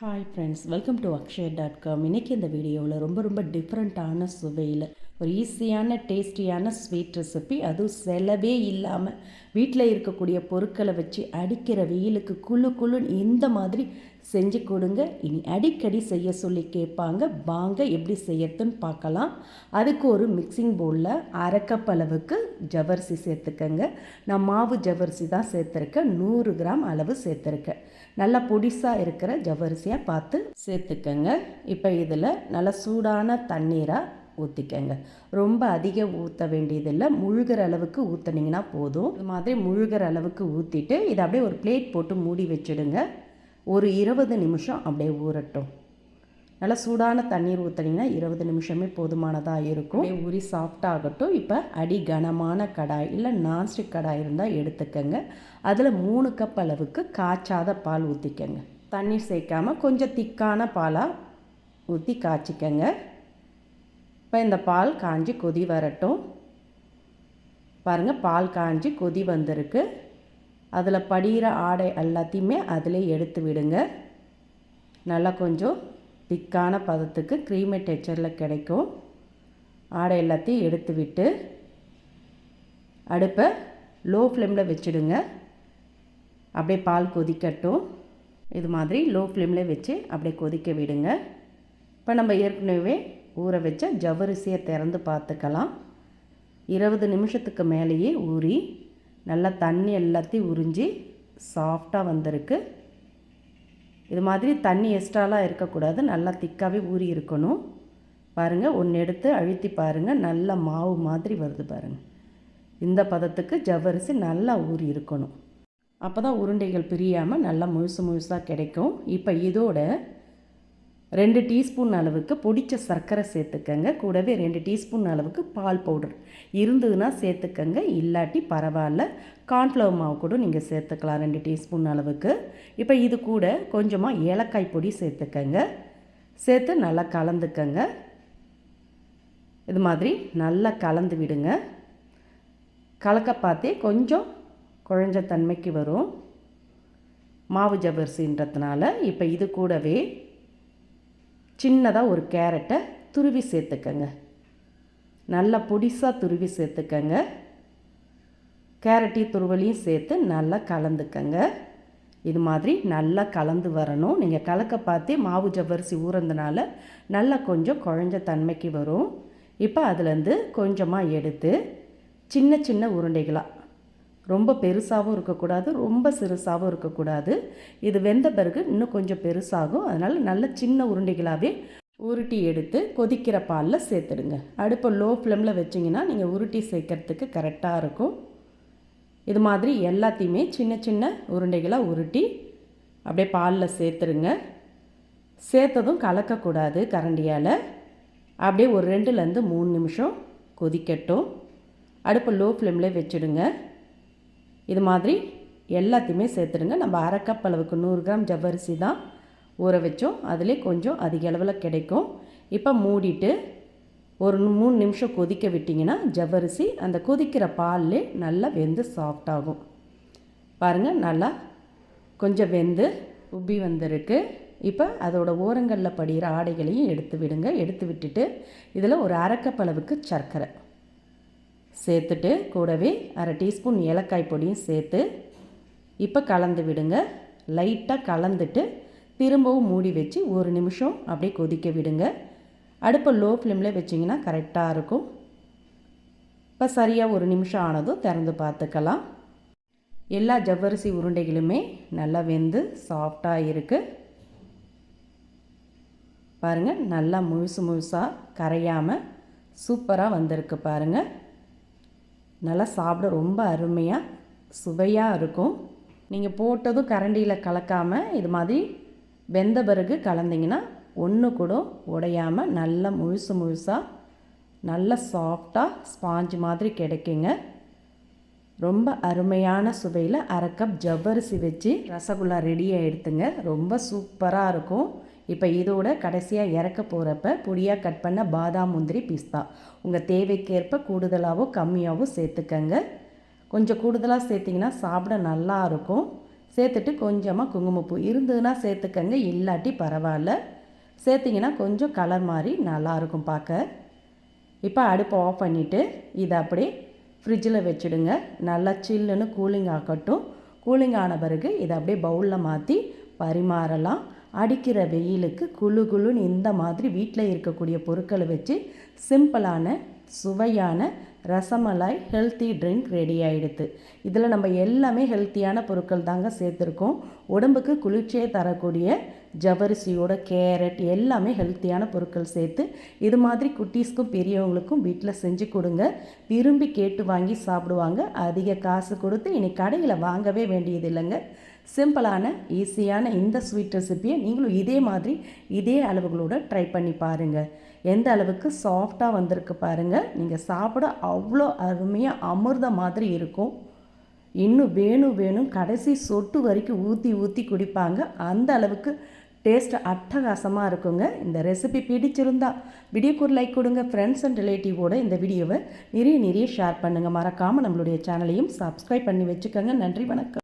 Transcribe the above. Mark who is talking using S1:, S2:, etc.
S1: Hi friends, welcome to அக்ஷயா.com. இன்றைக்கி இந்த வீடியோவில் ரொம்ப டிஃப்ரெண்ட்டான சுவையில் ஒரு ஈஸியான டேஸ்டியான ஸ்வீட் ரெசிபி, அதுவும் செலவே இல்லாமல் வீட்டில் இருக்கக்கூடிய பொருட்களை வச்சு அடிக்கிற வெயிலுக்கு குளுன்னு இந்த மாதிரி செஞ்சு கொடுங்க. இனி அடிக்கடி செய்ய சொல்லி கேட்பாங்க. வாங்க எப்படி செய்யறதுன்னு பார்க்கலாம். அதுக்கு ஒரு மிக்சிங் பவுலில் அரை கப் அளவுக்கு ஜவ்வரிசி சேர்த்துக்கங்க. நான் மாவு ஜவ்வரிசி தான் சேர்த்துருக்கேன். 100 கிராம் அளவு சேர்த்துருக்கேன். நல்லா பொடிசாக இருக்கிற ஜவ்வரிசியாக பார்த்து சேர்த்துக்கங்க. இப்போ இதில் நல்லா சூடான தண்ணீராக ஊற்றிக்கங்க. ரொம்ப அதிகம் ஊற்ற வேண்டியதில்லை, முழுகிற அளவுக்கு ஊற்றினீங்கன்னா போதும். இது மாதிரி முழுகிற அளவுக்கு ஊற்றிட்டு இதை அப்படியே ஒரு பிளேட் போட்டு மூடி வச்சுடுங்க. ஒரு 20 நிமிஷம் அப்படியே ஊறட்டும். நல்லா சூடான தண்ணீர் ஊற்றினீங்கன்னா 20 நிமிஷமே போதுமானதாக இருக்கும். ஊறி சாஃப்டாகட்டும். இப்போ அடி கனமான கடாய் இல்லை நான்ஸ்டிக் கடாய் இருந்தால் எடுத்துக்கங்க. அதில் 3 கப் அளவுக்கு காய்ச்சாத பால் ஊற்றிக்கங்க. தண்ணீர் சேர்க்காமல் கொஞ்சம் திக்கான பாலாக ஊற்றி காய்ச்சிக்கங்க. இப்போ இந்த பால் காஞ்சி கொதி வரட்டும். பாருங்கள், பால் காஞ்சி கொதி வந்திருக்கு. அதில் படிகிற ஆடை எல்லாத்தையுமே அதில் எடுத்து விடுங்க. நல்லா கொஞ்சம் திக்கான பதத்துக்கு க்ரீமி டெக்ஸ்சரில் கிடைக்கும். ஆடை எல்லாத்தையும் எடுத்து விட்டு அடுப்பை லோ ஃப்ளேமில் வச்சுடுங்க. அப்படியே பால் கொதிக்கட்டும். இது மாதிரி லோ ஃப்ளேமில் வச்சு அப்படியே கொதிக்க விடுங்க. இப்போ நம்ம ஏற்கனவே ஊற வச்ச ஜவ்வரிசியை திறந்து பார்த்துக்கலாம். 20 நிமிஷத்துக்கு மேலேயே ஊறி நல்லா தண்ணி எல்லாத்தையும் உறிஞ்சி சாஃப்டாக வந்திருக்கு. இது மாதிரி தண்ணி எக்ஸ்ட்ராலாம் இருக்கக்கூடாது, நல்லா திக்காகவே ஊறி இருக்கணும். பாருங்கள், ஒன்று எடுத்து அழுத்தி பாருங்கள், நல்லா மாவு மாதிரி வருது பாருங்கள். இந்த பதத்துக்கு ஜவ்வரிசி நல்லா ஊறி இருக்கணும். அப்போ தான் உருண்டைகள் பிரியாமல் நல்லா முழுசாக கிடைக்கும். இப்போ இதோட 2 டீஸ்பூன் அளவுக்கு பொடிச்ச சர்க்கரை சேர்த்துக்கங்க. கூடவே 2 டீஸ்பூன் அளவுக்கு பால் பவுடர் இருந்ததுன்னா சேர்த்துக்கங்க, இல்லாட்டி பரவாயில்ல. கார்ன்ஃப்ளவர் மாவு கூட நீங்கள் சேர்த்துக்கலாம் 2 டீஸ்பூன் அளவுக்கு. இப்போ இது கூட கொஞ்சமாக ஏலக்காய் பொடி சேர்த்துக்கங்க. சேர்த்து நல்லா கலந்துக்கங்க. இது மாதிரி நல்லா கலந்து விடுங்க. கலக்க பார்த்தே கொஞ்சம் குழஞ்ச தன்மைக்கு வரும் மாவு ஜவ்வரிசின்றதுனால. இப்போ இது கூடவே சின்னதாக ஒரு கேரட்டை துருவி சேர்த்துக்கங்க. நல்லா பொடிசாக துருவி சேர்த்துக்கங்க. கேரட்டி துருவலையும் சேர்த்து நல்லா கலந்துக்கங்க. இது மாதிரி நல்லா கலந்து வரணும். நீங்கள் கலக்க பார்த்தே மாவு ஜவ்வரிசி ஊறதுனால நல்லா கொஞ்சம் குழஞ்ச தன்மைக்கு வரும். இப்போ அதுலேருந்து கொஞ்சமாக எடுத்து சின்ன உருண்டைகளாக, ரொம்ப பெருசாகவும் இருக்கக்கூடாது, ரொம்ப சிறுசாகவும் இருக்கக்கூடாது. இது வெந்த பிறகு இன்னும் கொஞ்சம் பெருசாகும். அதனால் நல்ல சின்ன உருண்டைகளாகவே உருட்டி எடுத்து கொதிக்கிற பாலில் சேர்த்துடுங்க. அடுப்பை லோ ஃப்ளேமில் வச்சிங்கன்னா நீங்கள் உருட்டி சேர்க்கறதுக்கு கரெக்டாக இருக்கும். இது மாதிரி எல்லாத்தையுமே சின்ன உருண்டைகளாக உருட்டி அப்படியே பாலில் சேர்த்துடுங்க. சேர்த்ததும் கலக்கக்கூடாது கரண்டியால். அப்படியே ஒரு 2லேருந்து 3 நிமிஷம் கொதிக்கட்டும். அடுப்பை லோ ஃப்ளேமில் வச்சுடுங்க. இது மாதிரி எல்லாத்தையுமே சேர்த்துடுங்க. நம்ம அரை கப் அளவுக்கு 100 கிராம் ஜவ்வரிசி தான் ஊற வச்சோம். அதிலே கொஞ்சம் அதிக அளவில் கிடைக்கும். இப்போ மூடிட்டு ஒரு 3 நிமிஷம் கொதிக்க விட்டிங்கன்னா ஜவ்வரிசி அந்த கொதிக்கிற பால்லே நல்லா வெந்து சாஃப்டாகும். பாருங்கள், நல்லா கொஞ்சம் வெந்து உப்பி வந்திருக்கு. இப்போ அதோட ஓரங்களில் படிகிற ஆடைகளையும் எடுத்து விடுங்க. எடுத்து விட்டுட்டு இதில் ஒரு அரை கப் அளவுக்கு சர்க்கரை சேர்த்துட்டு கூடவே அரை டீஸ்பூன் ஏலக்காய் பொடியும் சேர்த்து இப்போ கலந்து விடுங்க. லைட்டாக கலந்துட்டு திரும்பவும் மூடி வச்சு 1 நிமிஷம் அப்படியே கொதிக்க விடுங்க. அடுப்பை லோ ஃப்ளேமில் வச்சிங்கன்னா கரெக்டாக இருக்கும். இப்போ சரியாக 1 நிமிஷம் ஆனதும் திறந்து பார்த்துக்கலாம். எல்லா ஜவ்வரிசி உருண்டைகளுமே நல்லா வெந்து சாஃப்டாக இருக்குது. பாருங்கள், நல்லா முழுசாக கரையாமல் சூப்பராக வந்திருக்கு பாருங்கள். நல்லா சாப்பிட ரொம்ப அருமையாக சுவையாக இருக்கும். நீங்கள் போட்டதும் கரண்டியில் கலக்காமல் இது மாதிரி வெந்த பிறகு கலந்திங்கன்னா ஒன்று கூட உடையாமல் நல்லா முழுசாக நல்லா சாஃப்டாக ஸ்பாஞ்சு மாதிரி கிடைக்குங்க. ரொம்ப அருமையான சுவையில் அரை கப் ஜவ்வரிசி வச்சு ரசகுல்லா ரெடியாக எடுத்துங்க. ரொம்ப சூப்பராக இருக்கும். இப்போ இதோட கடைசியாக இறக்க போகிறப்ப பொடியாக கட் பண்ண பாதாம், முந்திரி, பிஸ்தா உங்கள் தேவைக்கேற்ப கூடுதலாகவோ கம்மியாகவோ சேர்த்துக்கங்க. கொஞ்சம் கூடுதலாக சேர்த்திங்கன்னா சாப்பிட நல்லா இருக்கும். சேர்த்துட்டு கொஞ்சமாக குங்குமப்பூ இருந்ததுன்னா சேர்த்துக்கங்க, இல்லாட்டி பரவாயில்ல. சேர்த்திங்கன்னா கொஞ்சம் கலர் மாதிரி நல்லாயிருக்கும் பார்க்க. இப்போ அடுப்பை ஆஃப் பண்ணிவிட்டு இதை அப்படியே ஃப்ரிட்ஜில் வச்சுடுங்க. நல்லா சில்லுன்னு கூலிங் ஆகட்டும். கூலிங் ஆன பிறகு இதை அப்படியே பவுலில் மாற்றி பரிமாறலாம். அடிக்கிற வெயிலுக்கு குளு குளுன்னு இந்த மாதிரி வீட்டில் இருக்கக்கூடிய பொருட்களை வச்சு சிம்பிளான சுவையான ரசமலாய் ஹெல்த்தி ட்ரிங்க் ரெடி ஆகிடுது. இதில் நம்ம எல்லாமே ஹெல்த்தியான பொருட்கள் தாங்க சேர்த்துருக்கோம். உடம்புக்கு குளிர்ச்சியை தரக்கூடிய ஜவ்வரிசியோட கேரட் எல்லாமே ஹெல்த்தியான பொருட்கள் சேர்த்து இது மாதிரி குட்டீஸ்க்கும் பெரியவங்களுக்கும் வீட்டில் செஞ்சு கொடுங்க. விரும்பி கேட்டு வாங்கி சாப்பிடுவாங்க. அதிக காசு கொடுத்து இனி கடையில் வாங்கவே வேண்டியது இல்லைங்க. சிம்பிளான ஈஸியான இந்த ஸ்வீட் ரெசிப்பியை நீங்களும் இதே மாதிரி இதே அளவுகளோடு ட்ரை பண்ணி பாருங்கள். எந்த அளவுக்கு சாஃப்டாக வந்திருக்கு பாருங்கள். நீங்கள் சாப்பிட அவ்வளோ அருமையாக அமிர்தம் மாதிரி இருக்கும். இன்னும் வேணும் கடைசி சொட்டு வரைக்கும் ஊற்றி ஊற்றி குடிப்பாங்க. அந்த அளவுக்கு டேஸ்ட் அட்டகாசமாக இருக்குங்க. இந்த ரெசிபி பிடிச்சிருந்தா வீடியோக்கு ஒரு லைக் கொடுங்க. ஃப்ரெண்ட்ஸ் அண்ட் ரிலேட்டிவோட இந்த வீடியோவை நிறைய ஷேர் பண்ணுங்கள். மறக்காமல் நம்மளுடைய சேனலையும் சப்ஸ்கிரைப் பண்ணி வச்சுக்கோங்க. நன்றி, வணக்கம்.